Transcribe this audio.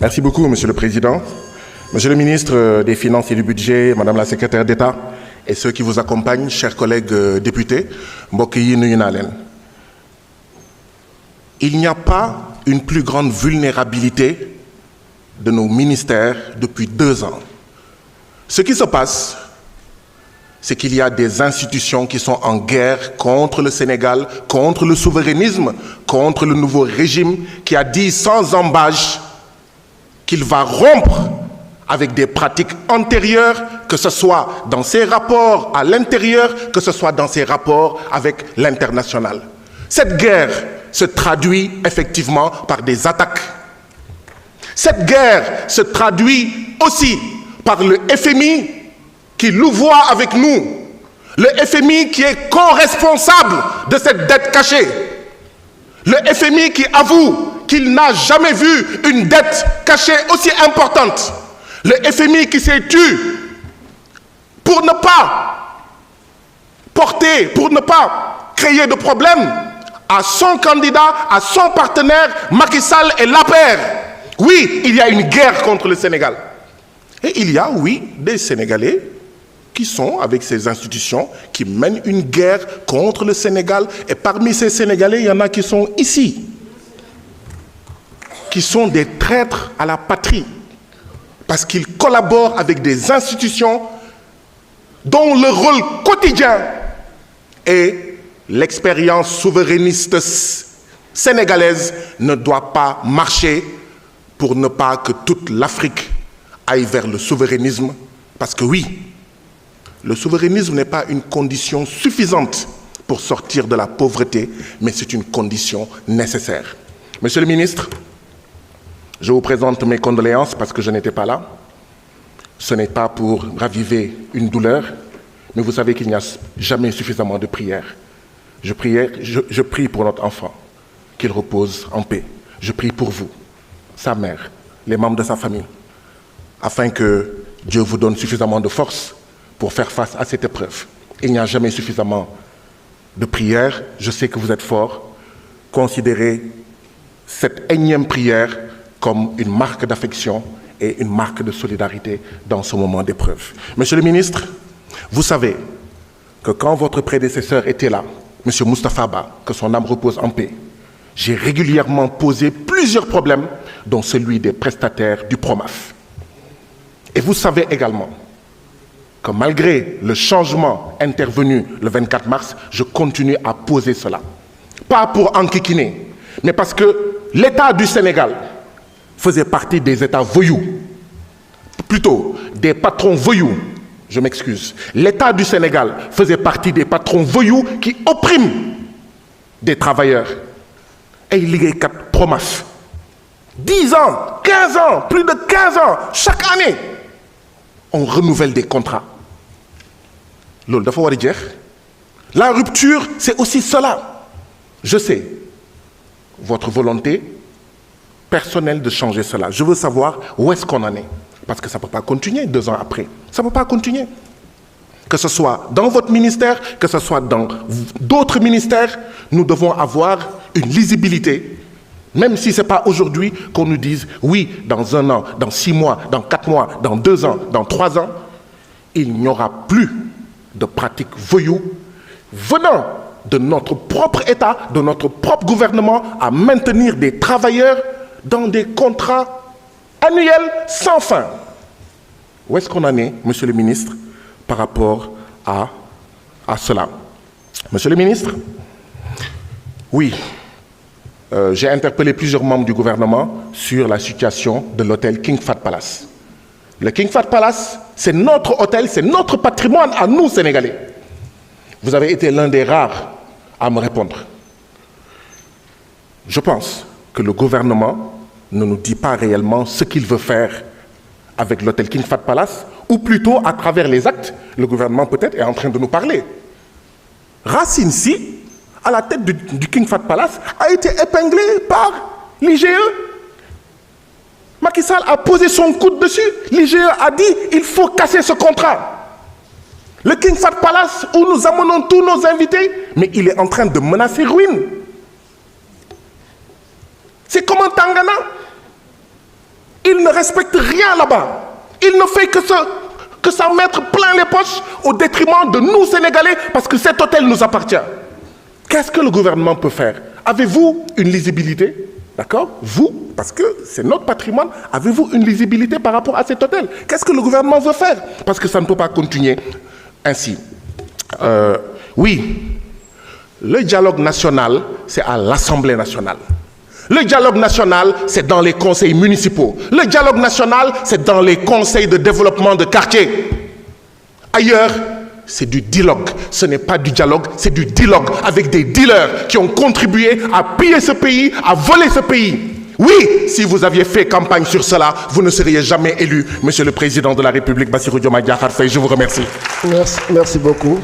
Merci beaucoup, Monsieur le Président. Monsieur le ministre des Finances et du Budget, Madame la secrétaire d'État et ceux qui vous accompagnent, chers collègues députés, mbokk yi nuyu naa leen. Il n'y a pas une plus grande vulnérabilité de nos ministères depuis 2 ans. Ce qui se passe, c'est qu'il y a des institutions qui sont en guerre contre le Sénégal, contre le souverainisme, contre le nouveau régime qui a dit sans ambages qu'il va rompre avec des pratiques antérieures, que ce soit dans ses rapports à l'intérieur, que ce soit dans ses rapports avec l'international. Cette guerre se traduit effectivement par des attaques. Cette guerre se traduit aussi par le FMI qui louvoie avec nous. Le FMI qui est co-responsable de cette dette cachée. Le FMI qui avoue qu'il n'a jamais vu une dette cachée aussi importante. Le FMI qui s'est tué pour ne pas porter, pour ne pas créer de problème à son candidat, à son partenaire, Macky Sall et l'APR. Oui, il y a une guerre contre le Sénégal. Et il y a, oui, des Sénégalais qui sont avec ces institutions, qui mènent une guerre contre le Sénégal. Et parmi ces Sénégalais, il y en a qui sont ici, qui sont des traîtres à la patrie, parce qu'ils collaborent avec des institutions dont le rôle quotidien est l'expérience souverainiste sénégalaise ne doit pas marcher pour ne pas que toute l'Afrique aille vers le souverainisme. Parce que oui, le souverainisme n'est pas une condition suffisante pour sortir de la pauvreté, mais c'est une condition nécessaire. Monsieur le ministre, je vous présente mes condoléances parce que je n'étais pas là. Ce n'est pas pour raviver une douleur, mais vous savez qu'il n'y a jamais suffisamment de prières. Je prie pour notre enfant, qu'il repose en paix. Je prie pour vous, sa mère, les membres de sa famille, afin que Dieu vous donne suffisamment de force pour faire face à cette épreuve. Il n'y a jamais suffisamment de prières. Je sais que vous êtes forts. Considérez cette énième prière comme une marque d'affection et une marque de solidarité dans ce moment d'épreuve. Monsieur le ministre, vous savez que quand votre prédécesseur était là, Monsieur Moustapha Ba, que son âme repose en paix, j'ai régulièrement posé plusieurs problèmes, dont celui des prestataires du PROMAF. Et vous savez également que malgré le changement intervenu le 24 mars, je continue à poser cela. Pas pour enquiquiner, mais parce que l'État du Sénégal faisait partie des États voyous, plutôt des patrons voyous, je m'excuse. L'État du Sénégal faisait partie des patrons voyous qui oppriment des travailleurs. Et il y a 4 PROMAF. 10 ans, 15 ans, plus de 15 ans, chaque année, on renouvelle des contrats. La rupture, c'est aussi cela. Je sais votre volonté personnelle de changer cela. Je veux savoir où est-ce qu'on en est. Parce que ça ne peut pas continuer 2 ans après. Ça ne peut pas continuer. Que ce soit dans votre ministère, que ce soit dans d'autres ministères, nous devons avoir une lisibilité. Même si ce n'est pas aujourd'hui qu'on nous dise, oui, dans 1 an, dans 6 mois, dans 4 mois, dans 2 ans, dans 3 ans, il n'y aura plus de pratiques voyous venant de notre propre État, de notre propre gouvernement, à maintenir des travailleurs dans des contrats annuels sans fin. Où est-ce qu'on en est, Monsieur le ministre, par rapport à cela? Monsieur le ministre, oui, j'ai interpellé plusieurs membres du gouvernement sur la situation de l'hôtel King Fahd Palace. Le King Fahd Palace, c'est notre hôtel, c'est notre patrimoine à nous, Sénégalais. Vous avez été l'un des rares à me répondre. Je pense que le gouvernement ne nous dit pas réellement ce qu'il veut faire avec l'hôtel King Fahd Palace, ou plutôt à travers les actes, le gouvernement peut-être est en train de nous parler. Racine Sy, à la tête du King Fahd Palace, a été épinglé par l'IGE. Macky Sall a posé son coude dessus. L'IGE a dit il faut casser ce contrat. Le King Fahd Palace, où nous amenons tous nos invités, mais il est en train de menacer ruine. C'est comme un Tangana. Il ne respecte rien là-bas. Il ne fait que s'en mettre plein les poches au détriment de nous, Sénégalais, parce que cet hôtel nous appartient. Qu'est-ce que le gouvernement peut faire? Avez-vous une lisibilité? D'accord? Vous, parce que c'est notre patrimoine, avez-vous une lisibilité par rapport à cet hôtel? Qu'est-ce que le gouvernement veut faire? Parce que ça ne peut pas continuer ainsi. Oui, le dialogue national, c'est à l'Assemblée nationale. Le dialogue national, c'est dans les conseils municipaux. Le dialogue national, c'est dans les conseils de développement de quartier. Ailleurs, c'est du dialogue. Ce n'est pas du dialogue, c'est du dialogue avec des dealers qui ont contribué à piller ce pays, à voler ce pays. Oui, si vous aviez fait campagne sur cela, vous ne seriez jamais élu, Monsieur le Président de la République, Bassirou Diomaye Diakhar Faye. Je vous remercie. Merci beaucoup.